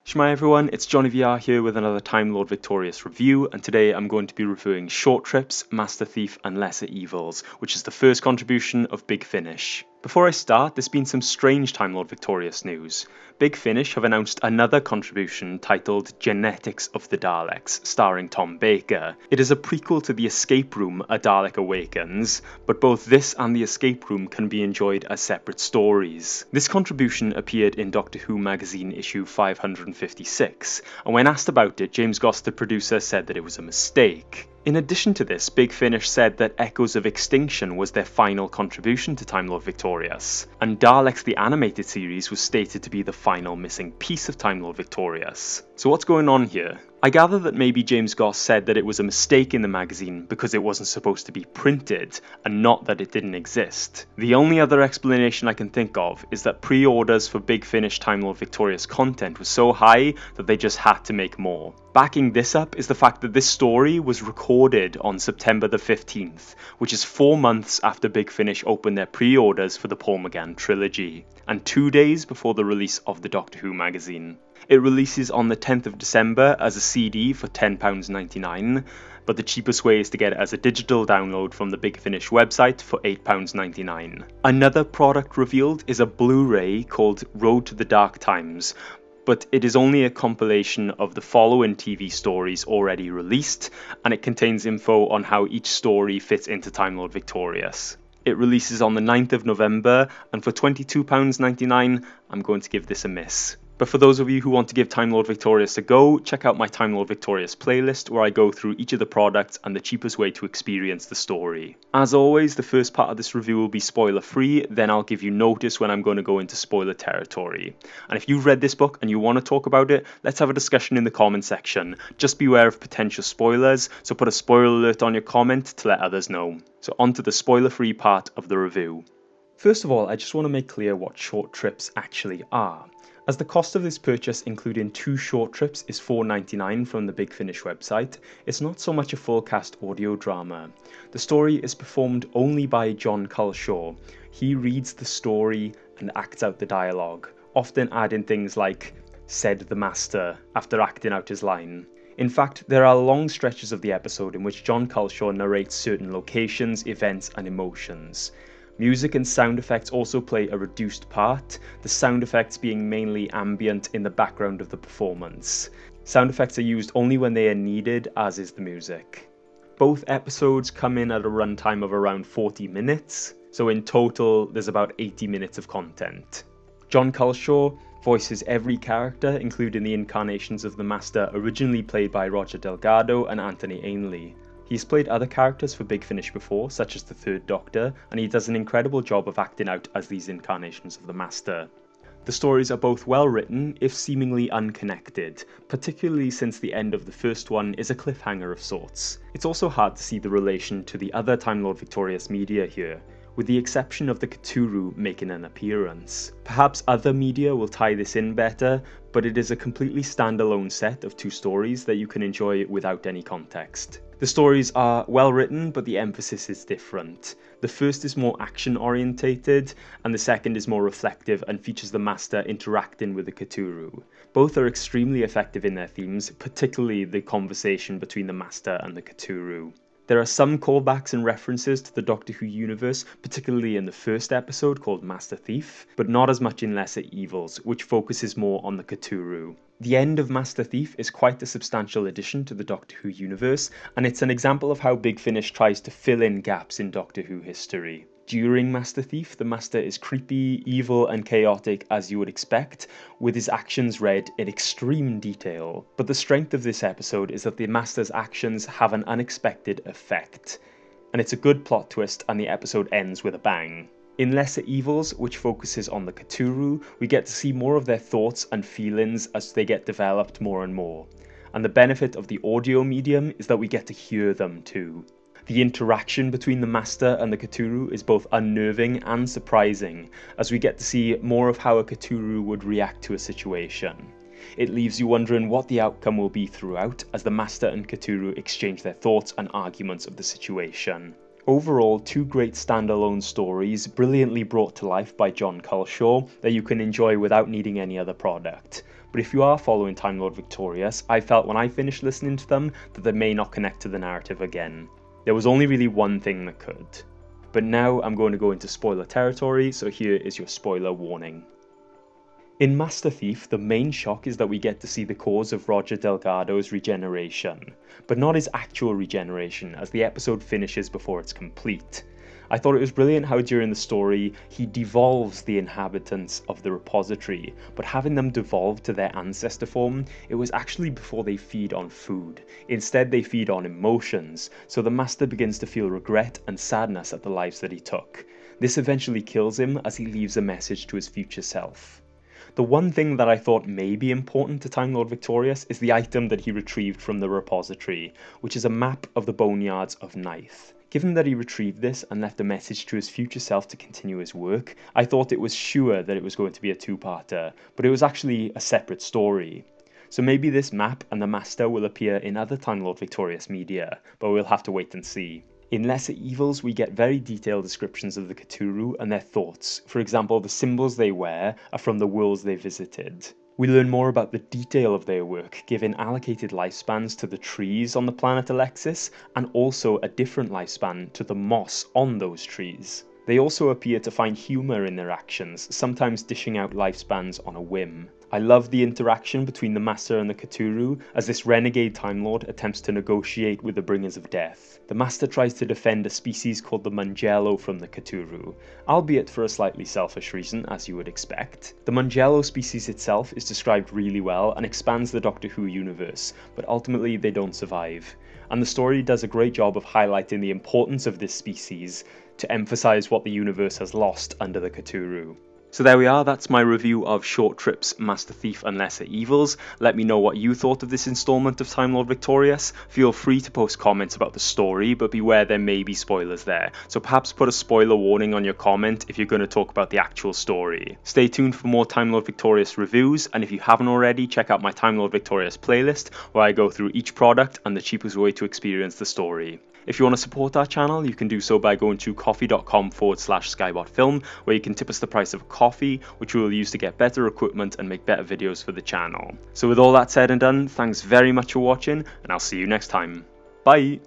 Shmai everyone, it's JonnyVR here with another Time Lord Victorious review, and today I'm going to be reviewing Short Trips, Master Thief and Lesser Evils, which is the first contribution of Big Finish. Before I start, there's been some strange Time Lord Victorious news. Big Finish have announced another contribution titled Genetics of the Daleks, starring Tom Baker. It is a prequel to The Escape Room, A Dalek Awakens, but both this and The Escape Room can be enjoyed as separate stories. This contribution appeared in Doctor Who magazine issue 556, and when asked about it, James Goss, the producer, said that it was a mistake. In addition to this, Big Finish said that Echoes of Extinction was their final contribution to Time Lord Victorious, and Daleks the Animated Series was stated to be the final missing piece of Time Lord Victorious. So what's going on here? I gather that maybe James Goss said that it was a mistake in the magazine because it wasn't supposed to be printed, and not that it didn't exist. The only other explanation I can think of is that pre-orders for Big Finish Time Lord Victorious content was so high that they just had to make more. Backing this up is the fact that this story was recorded on September the 15th, which is 4 months after Big Finish opened their pre-orders for the Paul McGann trilogy, and 2 days before the release of the Doctor Who magazine. It releases on the 10th of December as a CD for £10.99, but the cheapest way is to get it as a digital download from the Big Finish website for £8.99. Another product revealed is a Blu-ray called Road to the Dark Times, but it is only a compilation of the following TV stories already released, and it contains info on how each story fits into Time Lord Victorious. It releases on the 9th of November, and for £22.99, I'm going to give this a miss. But for those of you who want to give Time Lord Victorious a go, check out my Time Lord Victorious playlist where I go through each of the products and the cheapest way to experience the story. As always, the first part of this review will be spoiler free, then I'll give you notice when I'm going to go into spoiler territory. And if you've read this book and you want to talk about it, let's have a discussion in the comment section. Just beware of potential spoilers, so put a spoiler alert on your comment to let others know. So on to the spoiler free part of the review. First of all, I just want to make clear what short trips actually are. As the cost of this purchase, including 2 short trips, is £4.99 from the Big Finish website, it's not so much a full cast audio drama. The story is performed only by Jon Culshaw. He reads the story and acts out the dialogue, often adding things like, "said the master," after acting out his line. In fact, there are long stretches of the episode in which Jon Culshaw narrates certain locations, events and emotions. Music and sound effects also play a reduced part, the sound effects being mainly ambient in the background of the performance. Sound effects are used only when they are needed, as is the music. Both episodes come in at a runtime of around 40 minutes, so in total there's about 80 minutes of content. Jon Culshaw voices every character, including the incarnations of the Master, originally played by Roger Delgado and Anthony Ainley. He's played other characters for Big Finish before, such as the Third Doctor, and he does an incredible job of acting out as these incarnations of the Master. The stories are both well written, if seemingly unconnected, particularly since the end of the first one is a cliffhanger of sorts. It's also hard to see the relation to the other Time Lord Victorious media here, with the exception of the Cthulhu making an appearance. Perhaps other media will tie this in better, but it is a completely standalone set of 2 stories that you can enjoy without any context. The stories are well written, but the emphasis is different. The first is more action orientated, and the second is more reflective and features the Master interacting with the Cthulhu. Both are extremely effective in their themes, particularly the conversation between the Master and the Cthulhu. There are some callbacks and references to the Doctor Who universe, particularly in the first episode called Master Thief, but not as much in Lesser Evils, which focuses more on the Cthulhu. The end of Master Thief is quite a substantial addition to the Doctor Who universe, and it's an example of how Big Finish tries to fill in gaps in Doctor Who history. During Master Thief, the Master is creepy, evil and chaotic as you would expect, with his actions read in extreme detail. But the strength of this episode is that the Master's actions have an unexpected effect, and it's a good plot twist, and the episode ends with a bang. In Lesser Evils, which focuses on the Cthulhu, we get to see more of their thoughts and feelings as they get developed more and more. And the benefit of the audio medium is that we get to hear them too. The interaction between the Master and the Cthulhu is both unnerving and surprising, as we get to see more of how a Cthulhu would react to a situation. It leaves you wondering what the outcome will be throughout, as the Master and Cthulhu exchange their thoughts and arguments of the situation. Overall, 2 great standalone stories, brilliantly brought to life by Jon Culshaw, that you can enjoy without needing any other product. but if you are following Time Lord Victorious, I felt when I finished listening to them that they may not connect to the narrative again. There was only really one thing that could. But now I'm going to go into spoiler territory, so here is your spoiler warning. In Master Thief, the main shock is that we get to see the cause of Roger Delgado's regeneration, but not his actual regeneration, as the episode finishes before it's complete. I thought it was brilliant how during the story he devolves the inhabitants of the repository, but having them devolve to their ancestor form, it was actually before they feed on food. Instead they feed on emotions, so the Master begins to feel regret and sadness at the lives that he took. This eventually kills him as he leaves a message to his future self. The one thing that I thought may be important to Time Lord Victorious is the item that he retrieved from the repository, which is a map of the boneyards of Neith. Given that he retrieved this and left a message to his future self to continue his work, I thought it was sure that it was going to be a two-parter, but it was actually a separate story. So maybe this map and the Master will appear in other Time Lord Victorious media, but we'll have to wait and see. In Lesser Evils, we get very detailed descriptions of the Cthulhu and their thoughts. For example, the symbols they wear are from the worlds they visited. We learn more about the detail of their work, giving allocated lifespans to the trees on the planet Alexis, and also a different lifespan to the moss on those trees. They also appear to find humour in their actions, sometimes dishing out lifespans on a whim. I love the interaction between the Master and the Cthulhu, as this renegade Time Lord attempts to negotiate with the Bringers of Death. The Master tries to defend a species called the Mangello from the Cthulhu, albeit for a slightly selfish reason, as you would expect. The Mangello species itself is described really well and expands the Doctor Who universe, but ultimately they don't survive. And the story does a great job of highlighting the importance of this species to emphasise what the universe has lost under the Cthulhu. So there we are, that's my review of Short Trips, Master Thief and Lesser Evils. Let me know what you thought of this instalment of Time Lord Victorious. Feel free to post comments about the story, but beware there may be spoilers there. So perhaps put a spoiler warning on your comment if you're going to talk about the actual story. Stay tuned for more Time Lord Victorious reviews, and if you haven't already, check out my Time Lord Victorious playlist, where I go through each product and the cheapest way to experience the story. If you want to support our channel, you can do so by going to coffee.com/skybotfilm, where you can tip us the price of a coffee, which we will use to get better equipment and make better videos for the channel. So with all that said and done, thanks very much for watching, and I'll see you next time. Bye!